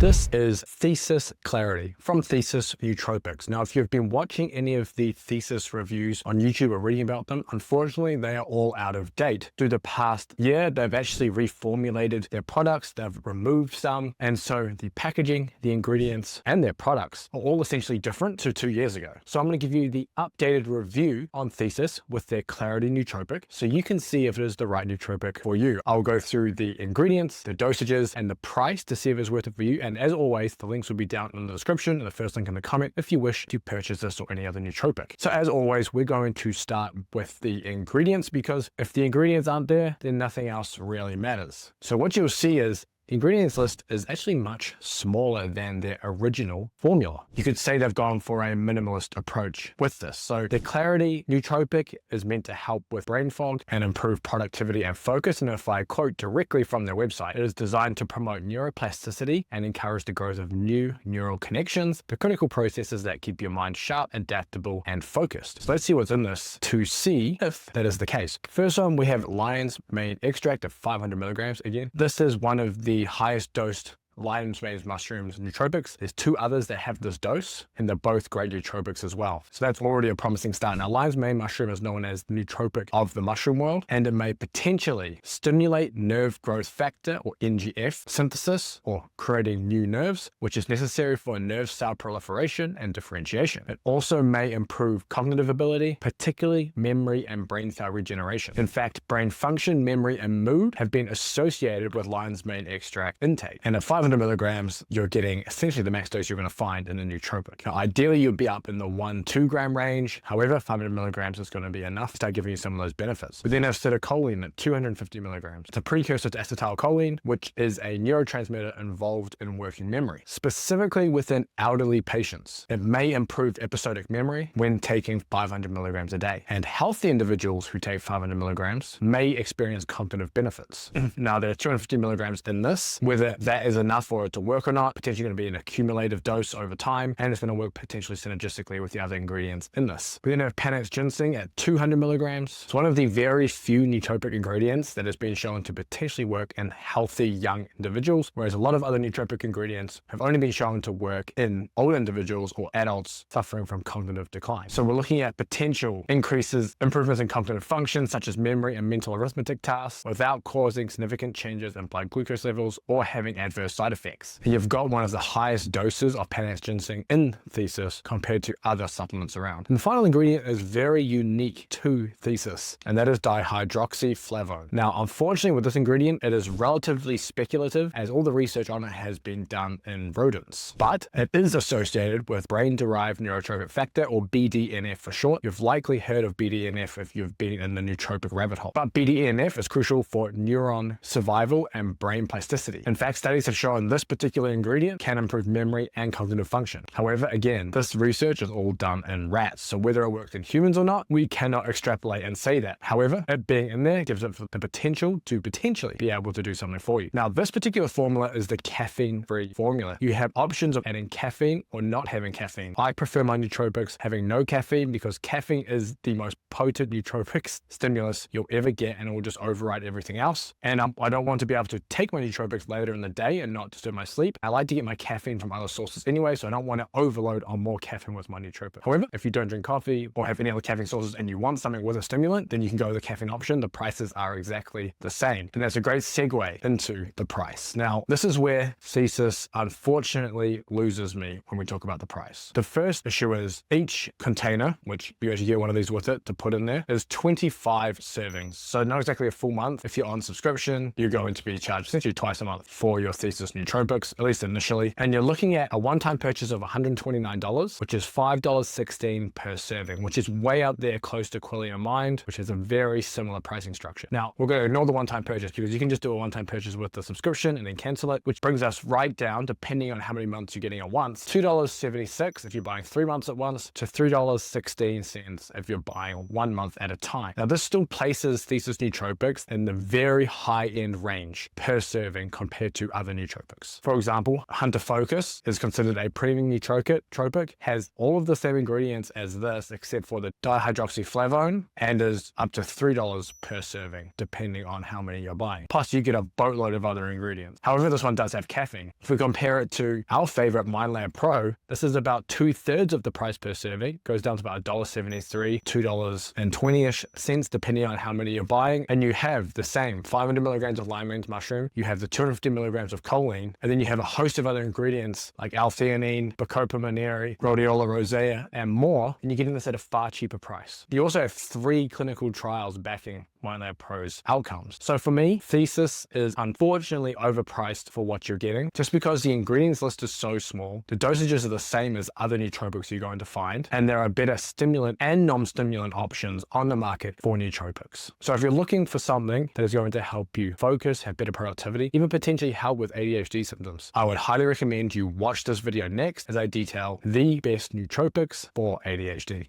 This is Thesis Clarity from Thesis Nootropics. Now, if you've been watching any of the Thesis reviews on YouTube or reading about them, unfortunately, they are all out of date. Through the past year, they've actually reformulated their products, they've removed some, and so the packaging, the ingredients, and their products are all essentially different to 2 years ago. So I'm going to give you the updated review on Thesis with their Clarity nootropic, so you can see if it is the right nootropic for you. I'll go through the ingredients, the dosages, and the price to see if it's worth it for you. And as always, the links will be down in the description and the first link in the comment if you wish to purchase this or any other nootropic. So as always, we're going to start with the ingredients, because if the ingredients aren't there, then nothing else really matters. So what you'll see is the ingredients list is actually much smaller than their original formula. You could say they've gone for a minimalist approach with this. So the Clarity nootropic is meant to help with brain fog and improve productivity and focus. And if I quote directly from their website, it is designed to promote neuroplasticity and encourage the growth of new neural connections, the critical processes that keep your mind sharp, adaptable, and focused. So let's see what's in this to see if that is the case. First one, we have lion's mane extract of 500 milligrams. Again, this is one of the highest dosed lion's mane mushrooms nootropics. There's two others that have this dose, and they're both great nootropics as well. So that's already a promising start. Now, lion's mane mushroom is known as the nootropic of the mushroom world, and it may potentially stimulate nerve growth factor, or NGF, synthesis, or creating new nerves, which is necessary for nerve cell proliferation and differentiation. It also may improve cognitive ability, particularly memory and brain cell regeneration. In fact, brain function, memory, and mood have been associated with lion's mane extract intake. And at 500 milligrams, you're getting essentially the max dose you're going to find in a nootropic. Now, ideally, you'd be up in the 1-2 gram range. However, 500 milligrams is going to be enough to start giving you some of those benefits. We then have Citicoline at 250 milligrams. It's a precursor to acetylcholine, which is a neurotransmitter involved in working memory, specifically within elderly patients. It may improve episodic memory when taking 500 milligrams a day. And healthy individuals who take 500 milligrams may experience cognitive benefits. Now, there are 250 milligrams in this. Whether that is enough for it to work or not, potentially going to be an accumulative dose over time, and it's going to work potentially synergistically with the other ingredients in this. We then have Panax ginseng at 200 milligrams. It's one of the very few nootropic ingredients that has been shown to potentially work in healthy young individuals, whereas a lot of other nootropic ingredients have only been shown to work in older individuals or adults suffering from cognitive decline. So we're looking at potential improvements in cognitive function, such as memory and mental arithmetic tasks, without causing significant changes in blood glucose levels or having adverse side effects. And you've got one of the highest doses of Panax ginseng in Thesis compared to other supplements around. And the final ingredient is very unique to Thesis, and that is dihydroxyflavone. Now, unfortunately, with this ingredient, it is relatively speculative, as all the research on it has been done in rodents, but it is associated with brain-derived neurotrophic factor, or BDNF for short. You've likely heard of BDNF if you've been in the nootropic rabbit hole. But BDNF is crucial for neuron survival and brain plasticity. In fact, studies have shown this particular ingredient can improve memory and cognitive function. However, again, this research is all done in rats, so whether it works in humans or not, we cannot extrapolate and say that. However, it being in there gives it the potential to potentially be able to do something for you. Now, this particular formula is the caffeine-free formula. You have options of adding caffeine or not having caffeine. I prefer my nootropics having no caffeine, because caffeine is the most potent nootropics stimulus you'll ever get, and it will just override everything else. And I don't want to be able to take my nootropics later in the day and not disturb my sleep. I like to get my caffeine from other sources anyway, so I don't want to overload on more caffeine with my nootropic. However, if you don't drink coffee or have any other caffeine sources and you want something with a stimulant, then you can go with the caffeine option. The prices are exactly the same. And that's a great segue into the price. Now, this is where Thesis unfortunately loses me when we talk about the price. The first issue is each container, which you actually get one of these with it to put in there, is 25 servings. So not exactly a full month. If you're on subscription, you're going to be charged essentially twice a month for your Thesis nootropics, at least initially. And you're looking at a one-time purchase of $129, which is $5.16 per serving, which is way out there close to Quillian Mind, which has a very similar pricing structure. Now, we're going to ignore the one-time purchase, because you can just do a one-time purchase with the subscription and then cancel it, which brings us right down, depending on how many months you're getting at once, $2.76 if you're buying 3 months at once, to $3.16 if you're buying 1 month at a time. Now, this still places Thesis nootropics in the very high-end range per serving compared to other nootropics. nootropics. For example, Hunter Focus is considered a premium nootropic, has all of the same ingredients as this except for the dihydroxyflavone, and is up to $3 per serving, depending on how many you're buying. Plus, you get a boatload of other ingredients. However, this one does have caffeine. If we compare it to our favorite MindLab Pro, this is about 2/3 of the price per serving, goes down to about $1.73, $2.20-ish, depending on how many you're buying. And you have the same 500 milligrams of lion's mane mushroom, you have the 250 milligrams of choline, and then you have a host of other ingredients like L Theanine, Bacopa monnieri, Rhodiola rosea, and more, and you're getting this at a far cheaper price. You also have 3 clinical trials backing MindLab Pro's outcomes. So for me, Thesis is unfortunately overpriced for what you're getting, just because the ingredients list is so small, the dosages are the same as other nootropics you're going to find, and there are better stimulant and non-stimulant options on the market for nootropics. So if you're looking for something that is going to help you focus, have better productivity, even potentially help with ADHD symptoms, I would highly recommend you watch this video next as I detail the best nootropics for ADHD.